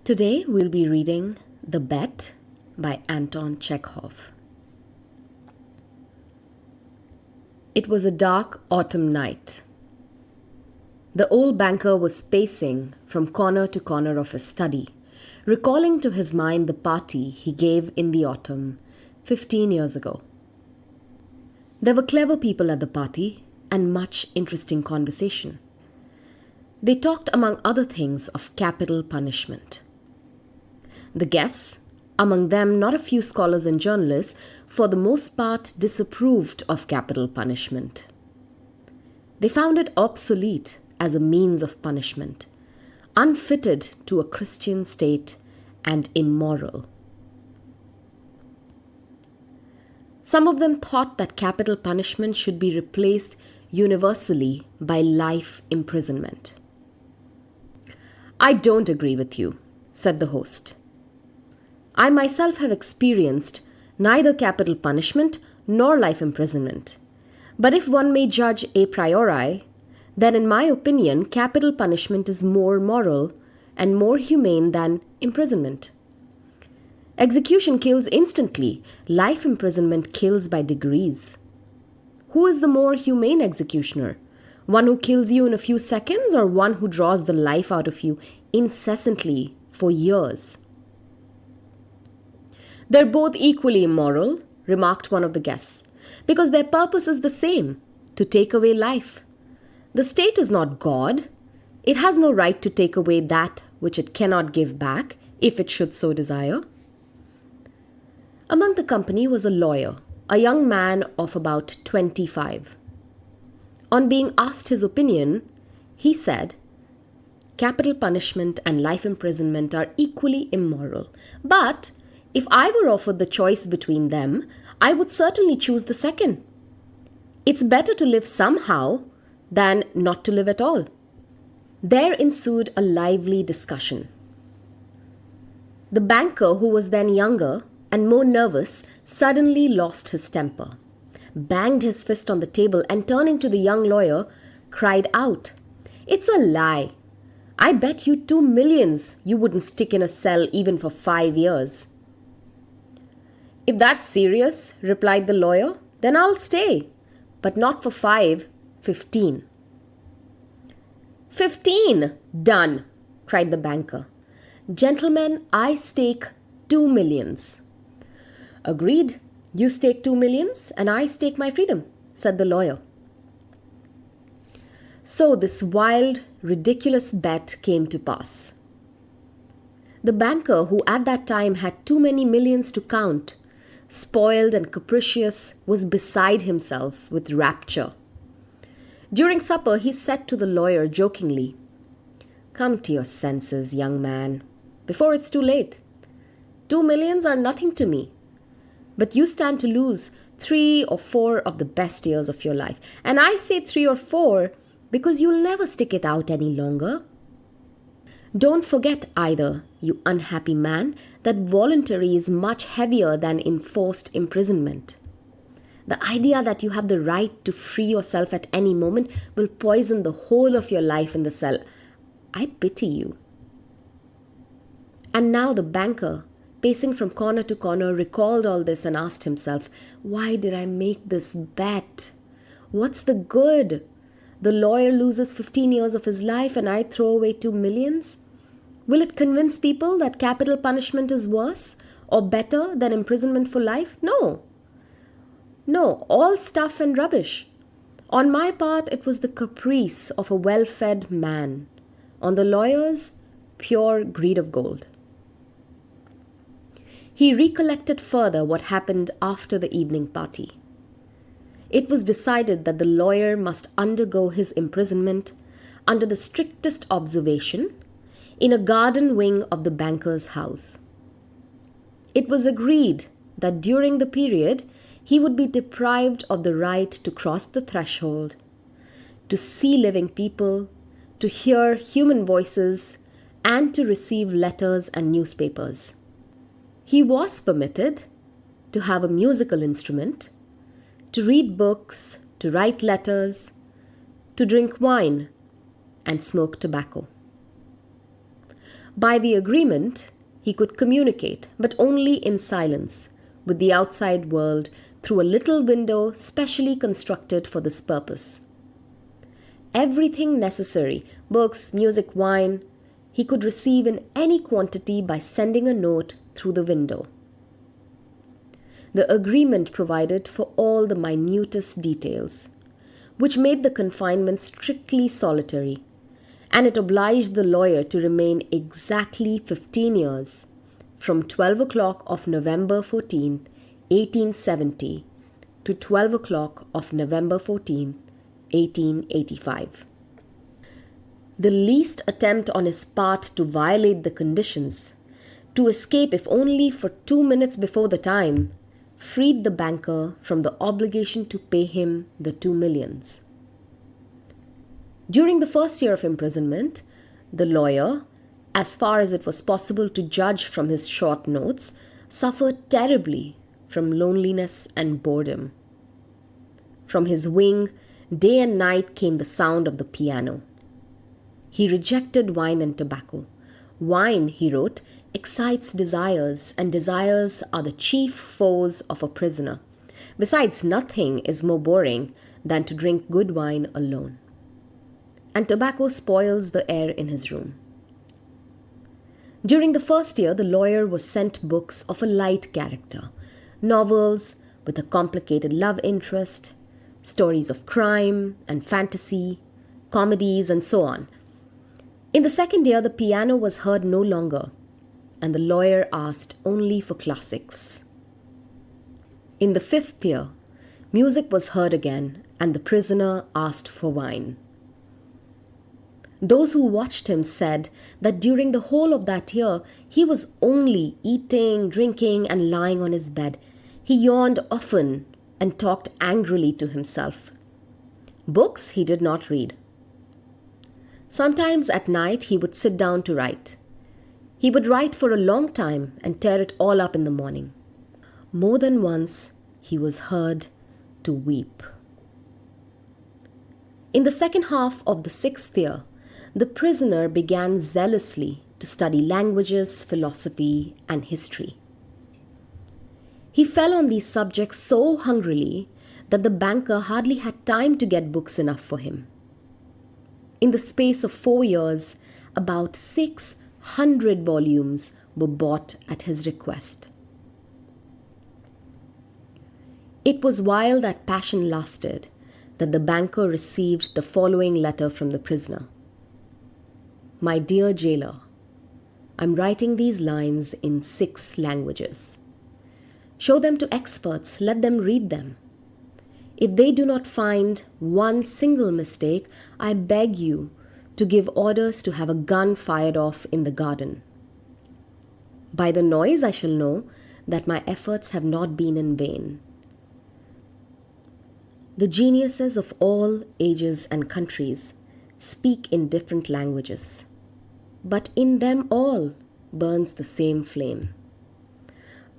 Today we'll be reading The Bet by Anton Chekhov. It was a dark autumn night. The old banker was pacing from corner to corner of his study, recalling to his mind the party he gave in the autumn 15 years ago. There were clever people at the party and much interesting conversation. They talked, among other things, of capital punishment. The guests, among them not a few scholars and journalists, for the most part disapproved of capital punishment. They found it obsolete as a means of punishment, unfitted to a Christian state and immoral. Some of them thought that capital punishment should be replaced universally by life imprisonment. "I don't agree with you," said the host. "I myself have experienced neither capital punishment nor life imprisonment. But if one may judge a priori, then in my opinion, capital punishment is more moral and more humane than imprisonment. Execution kills instantly. Life imprisonment kills by degrees. Who is the more humane executioner? One who kills you in a few seconds, or one who draws the life out of you incessantly for years?" "They're both equally immoral," remarked one of the guests, "because their purpose is the same, to take away life. The state is not God. It has no right to take away that which it cannot give back, if it should so desire." Among the company was a lawyer, a young man of about 25. On being asked his opinion, he said, "Capital punishment and life imprisonment are equally immoral, but if I were offered the choice between them, I would certainly choose the second. It's better to live somehow than not to live at all." There ensued a lively discussion. The banker, who was then younger and more nervous, suddenly lost his temper, banged his fist on the table, and turning to the young lawyer, cried out, "It's a lie. I bet you 2 millions you wouldn't stick in a cell even for 5 years. "If that's serious," replied the lawyer, "then I'll stay, but not for 5, 15. "15! Done!" cried the banker. "Gentlemen, I stake 2 millions. "Agreed. You stake 2 millions and I stake my freedom," said the lawyer. So this wild, ridiculous bet came to pass. The banker, who at that time had too many millions to count, spoiled and capricious, was beside himself with rapture. During supper, he said to the lawyer jokingly, "Come to your senses, young man, before it's too late. 2 millions are nothing to me. But you stand to lose 3 or 4 of the best years of your life. And I say 3 or 4 because you'll never stick it out any longer. Don't forget either, you unhappy man, that voluntary is much heavier than enforced imprisonment. The idea that you have the right to free yourself at any moment will poison the whole of your life in the cell. I pity you." And now the banker, pacing from corner to corner, recalled all this and asked himself, "Why did I make this bet? What's the good? The lawyer loses 15 years of his life and I throw away 2 millions? Will it convince people that capital punishment is worse or better than imprisonment for life? No. No, all stuff and rubbish. On my part, it was the caprice of a well-fed man. On the lawyer's, pure greed of gold." He recollected further what happened after the evening party. It was decided that the lawyer must undergo his imprisonment under the strictest observation in a garden wing of the banker's house. It was agreed that during the period he would be deprived of the right to cross the threshold, to see living people, to hear human voices, and to receive letters and newspapers. He was permitted to have a musical instrument, to read books, to write letters, to drink wine, and smoke tobacco. By the agreement, he could communicate, but only in silence, with the outside world through a little window specially constructed for this purpose. Everything necessary, books, music, wine, he could receive in any quantity by sending a note through the window. The agreement provided for all the minutest details, which made the confinement strictly solitary, and it obliged the lawyer to remain exactly 15 years, from 12 o'clock of November 14, 1870, to 12 o'clock of November 14, 1885. The least attempt on his part to violate the conditions, to escape if only for 2 minutes before the time, freed the banker from the obligation to pay him the 2 millions. During the first year of imprisonment, the lawyer, as far as it was possible to judge from his short notes, suffered terribly from loneliness and boredom. From his wing, day and night came the sound of the piano. He rejected wine and tobacco. Wine, he wrote, excites desires, and desires are the chief foes of a prisoner. Besides, nothing is more boring than to drink good wine alone. And tobacco spoils the air in his room. During the first year, the lawyer was sent books of a light character, novels with a complicated love interest, stories of crime and fantasy, comedies, and so on. In the second year, the piano was heard no longer, and the lawyer asked only for classics. In the fifth year, music was heard again, and the prisoner asked for wine. Those who watched him said that during the whole of that year, he was only eating, drinking, and lying on his bed. He yawned often and talked angrily to himself. Books he did not read. Sometimes at night he would sit down to write. He would write for a long time and tear it all up in the morning. More than once he was heard to weep. In the second half of the sixth year, the prisoner began zealously to study languages, philosophy, and history. He fell on these subjects so hungrily that the banker hardly had time to get books enough for him. In the space of 4 years, about 600 volumes were bought at his request. It was while that passion lasted that the banker received the following letter from the prisoner. My dear jailer, I'm writing these lines in 6 languages. Show them to experts, let them read them. If they do not find one single mistake, I beg you to give orders to have a gun fired off in the garden. By the noise I shall know that my efforts have not been in vain. The geniuses of all ages and countries speak in different languages, but in them all burns the same flame.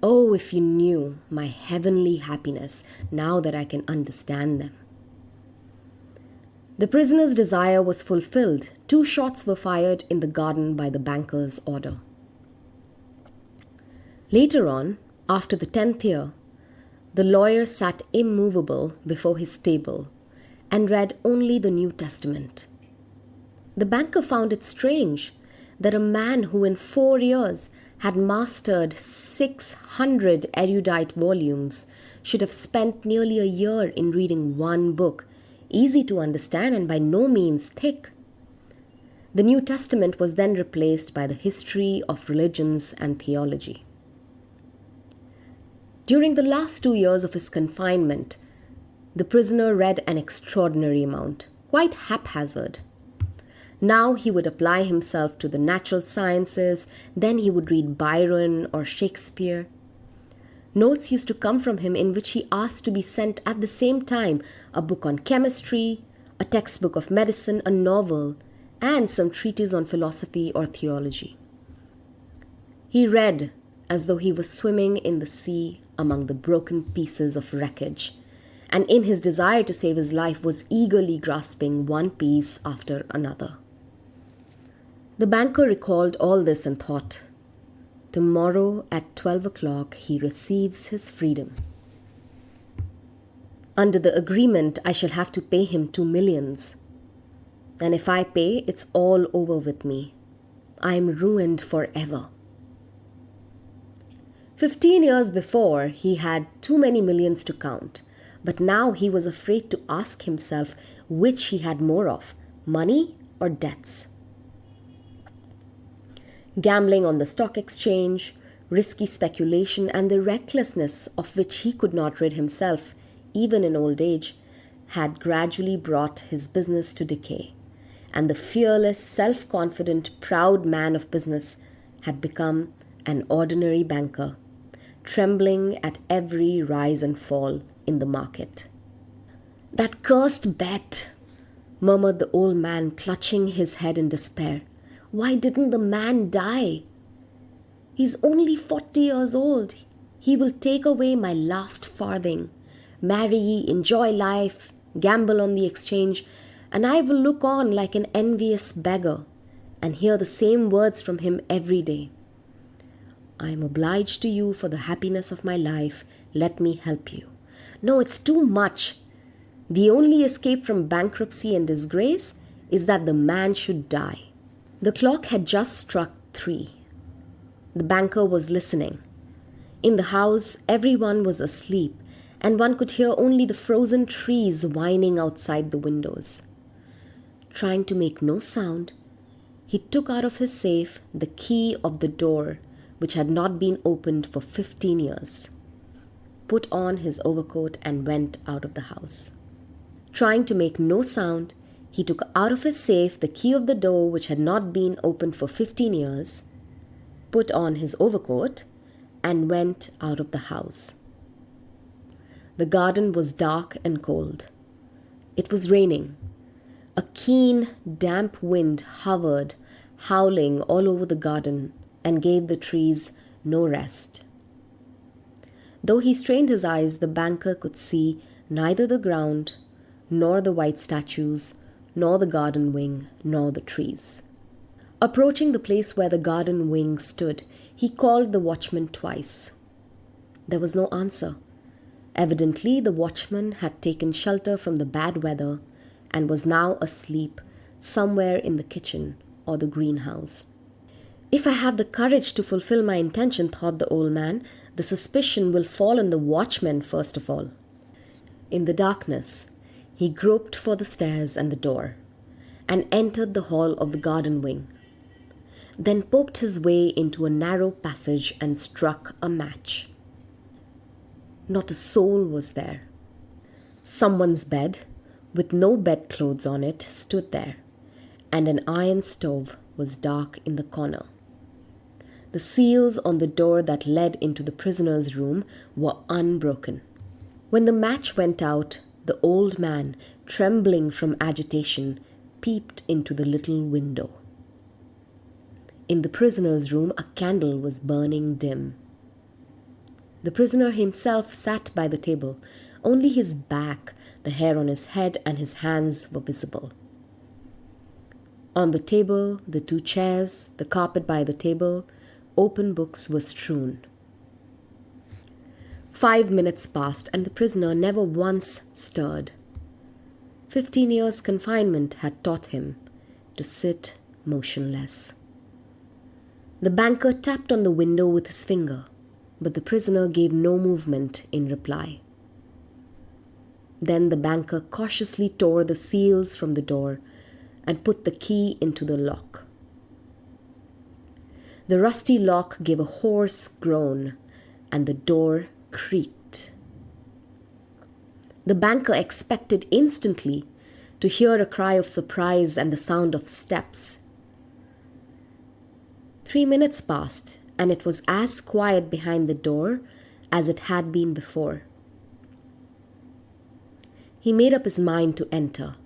Oh, if you knew my heavenly happiness now that I can understand them. The prisoner's desire was fulfilled. 2 shots were fired in the garden by the banker's order. Later on, after the 10th year, the lawyer sat immovable before his table and read only the New Testament. The banker found it strange that a man who in 4 years had mastered 600 erudite volumes should have spent nearly a year in reading one book, easy to understand and by no means thick. The New Testament was then replaced by the history of religions and theology. During the last 2 years of his confinement, the prisoner read an extraordinary amount, quite haphazard. Now he would apply himself to the natural sciences, then he would read Byron or Shakespeare. Notes used to come from him in which he asked to be sent at the same time a book on chemistry, a textbook of medicine, a novel, and some treatise on philosophy or theology. He read as though he was swimming in the sea among the broken pieces of wreckage, and in his desire to save his life was eagerly grasping one piece after another. The banker recalled all this and thought, tomorrow at 12 o'clock he receives his freedom. Under the agreement, I shall have to pay him 2 millions. And if I pay, it's all over with me. I am ruined forever. 15 years before, he had too many millions to count, but now he was afraid to ask himself which he had more of, money or debts. Gambling on the stock exchange, risky speculation, and the recklessness of which he could not rid himself, even in old age, had gradually brought his business to decay, and the fearless, self-confident, proud man of business had become an ordinary banker, trembling at every rise and fall in the market. "That cursed bet," murmured the old man, clutching his head in despair. "Why didn't the man die? He's only 40 years old. He will take away my last farthing, marry, enjoy life, gamble on the exchange, and I will look on like an envious beggar and hear the same words from him every day. I am obliged to you for the happiness of my life. Let me help you. No, it's too much. The only escape from bankruptcy and disgrace is that the man should die." The clock had just struck 3. The banker was listening. In the house, everyone was asleep, and one could hear only the frozen trees whining outside the windows. Trying to make no sound, he took out of his safe the key of the door which had not been opened for 15 years, put on his overcoat, and went out of the house. Trying to make no sound, he took out of his safe the key of the door which had not been opened for 15 years, put on his overcoat, and went out of the house. The garden was dark and cold. It was raining. A keen, damp wind hovered, howling all over the garden, and gave the trees no rest. Though he strained his eyes, the banker could see neither the ground, nor the white statues, nor the garden wing, nor the trees. Approaching the place where the garden wing stood, he called the watchman twice. There was no answer. Evidently, the watchman had taken shelter from the bad weather and was now asleep somewhere in the kitchen or the greenhouse. "If I have the courage to fulfill my intention," thought the old man, "the suspicion will fall on the watchman first of all." In the darkness, he groped for the stairs and the door, and entered the hall of the garden wing, then poked his way into a narrow passage and struck a match. Not a soul was there. Someone's bed, with no bedclothes on it, stood there, and an iron stove was dark in the corner. The seals on the door that led into the prisoner's room were unbroken. When the match went out, the old man, trembling from agitation, peeped into the little window. In the prisoner's room, a candle was burning dim. The prisoner himself sat by the table. Only his back, the hair on his head, and his hands were visible. On the table, the 2 chairs, the carpet by the table, open books were strewn. 5 minutes passed, and the prisoner never once stirred. 15 years' confinement had taught him to sit motionless. The banker tapped on the window with his finger, but the prisoner gave no movement in reply. Then the banker cautiously tore the seals from the door and put the key into the lock. The rusty lock gave a hoarse groan, and the door creaked. The banker expected instantly to hear a cry of surprise and the sound of steps. 3 minutes passed, and it was as quiet behind the door as it had been before. He made up his mind to enter.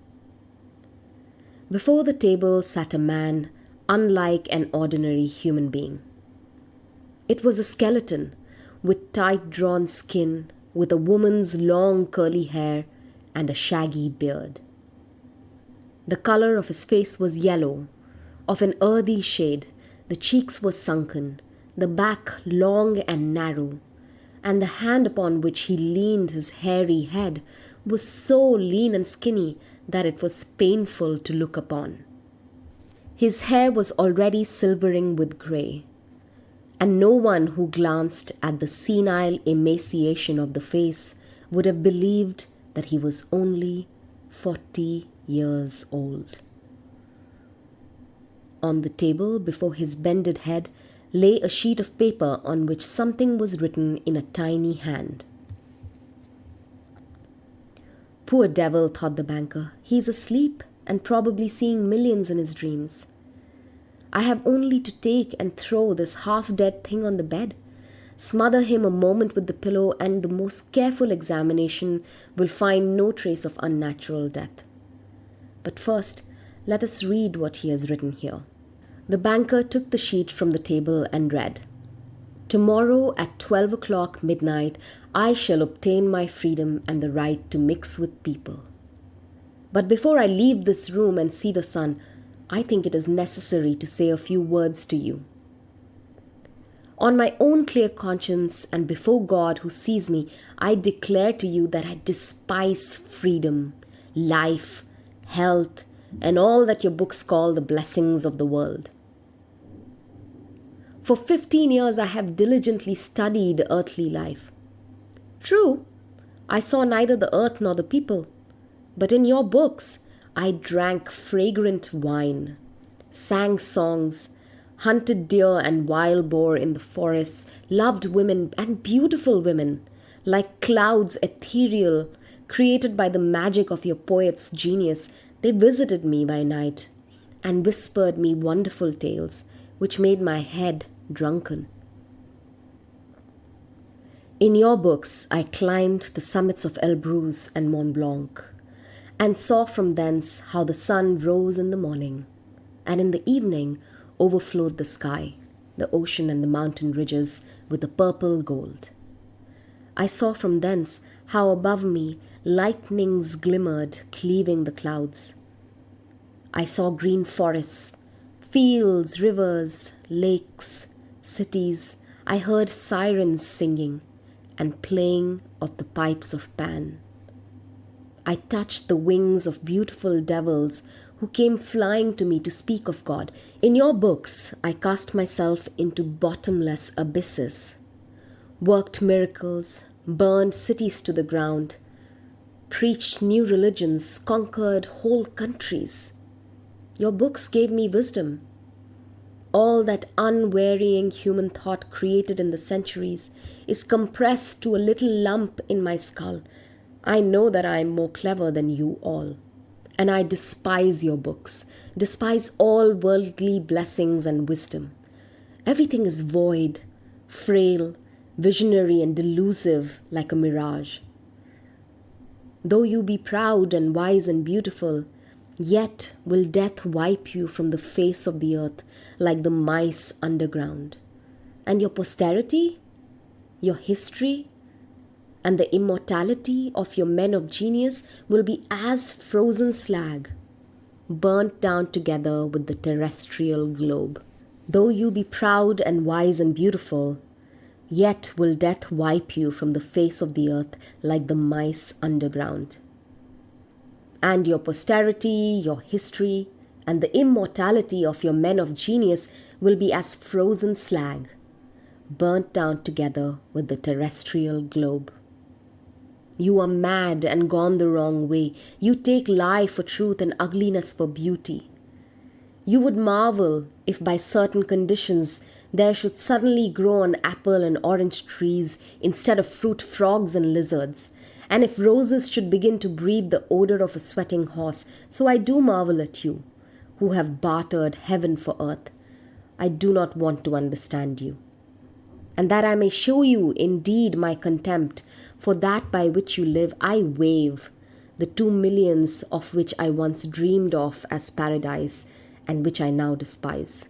Before the table sat a man unlike an ordinary human being. It was a skeleton with tight-drawn skin, with a woman's long curly hair and a shaggy beard. The color of his face was yellow, of an earthy shade, the cheeks were sunken, the back long and narrow, and the hand upon which he leaned his hairy head was so lean and skinny that it was painful to look upon. His hair was already silvering with grey, and no one who glanced at the senile emaciation of the face would have believed that he was only 40 years old. On the table before his bended head lay a sheet of paper on which something was written in a tiny hand. "Poor devil," thought the banker, "he's asleep and probably seeing millions in his dreams. I have only to take and throw this half-dead thing on the bed, smother him a moment with the pillow, and the most careful examination will find no trace of unnatural death. But first, let us read what he has written here." The banker took the sheet from the table and read, "Tomorrow at 12 o'clock midnight, I shall obtain my freedom and the right to mix with people. But before I leave this room and see the sun, I think it is necessary to say a few words to you. On my own clear conscience and before God who sees me, I declare to you that I despise freedom, life, health, and all that your books call the blessings of the world. For 15 years I have diligently studied earthly life. True, I saw neither the earth nor the people, but in your books I drank fragrant wine, sang songs, hunted deer and wild boar in the forests, loved women and beautiful women, like clouds ethereal, created by the magic of your poet's genius. They visited me by night and whispered me wonderful tales, which made my head drunken. In your books I climbed the summits of Elbrus and Mont Blanc, and saw from thence how the sun rose in the morning, and in the evening overflowed the sky, the ocean and the mountain ridges with a purple gold. I saw from thence how above me lightnings glimmered, cleaving the clouds. I saw green forests, fields, rivers, lakes, cities. I heard sirens singing and playing of the pipes of Pan. I touched the wings of beautiful devils who came flying to me to speak of God. In your books, I cast myself into bottomless abysses, worked miracles, burned cities to the ground, preached new religions, conquered whole countries. Your books gave me wisdom. All that unvarying human thought created in the centuries is compressed to a little lump in my skull. I know that I am more clever than you all. And I despise your books, despise all worldly blessings and wisdom. Everything is void, frail, visionary and delusive like a mirage. Though you be proud and wise and beautiful, yet will death wipe you from the face of the earth like the mice underground. And your posterity, your history, and the immortality of your men of genius will be as frozen slag, burnt down together with the terrestrial globe. Though you be proud and wise and beautiful, yet will death wipe you from the face of the earth like the mice underground. And your posterity, your history, and the immortality of your men of genius will be as frozen slag, burnt down together with the terrestrial globe. You are mad and gone the wrong way. You take lie for truth and ugliness for beauty. You would marvel if by certain conditions there should suddenly grow on apple and orange trees instead of fruit frogs and lizards, and if roses should begin to breathe the odor of a sweating horse. So I do marvel at you, who have bartered heaven for earth. I do not want to understand you. And that I may show you indeed my contempt for that by which you live, I waive the 2 millions of which I once dreamed of as paradise and which I now despise.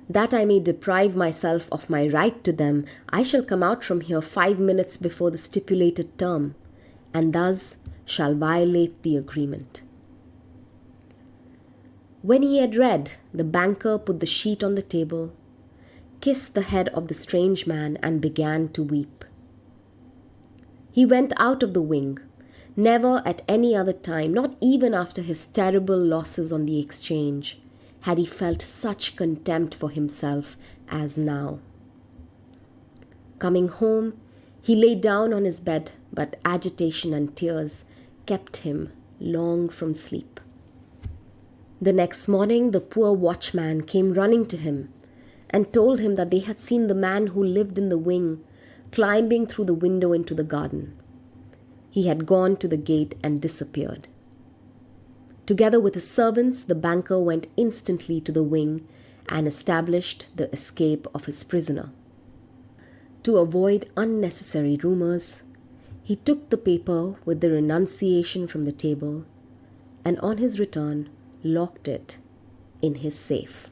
That I may deprive myself of my right to them, I shall come out from here 5 minutes before the stipulated term, and thus shall violate the agreement. When he had read, the banker put the sheet on the table, kissed the head of the strange man, and began to weep. He went out of the wing. Never at any other time, not even after his terrible losses on the exchange, had he felt such contempt for himself as now. Coming home, he lay down on his bed, but agitation and tears kept him long from sleep. The next morning, the poor watchman came running to him and told him that they had seen the man who lived in the wing climbing through the window into the garden. He had gone to the gate and disappeared. Together with his servants, the banker went instantly to the wing and established the escape of his prisoner. To avoid unnecessary rumors, he took the paper with the renunciation from the table and on his return locked it in his safe.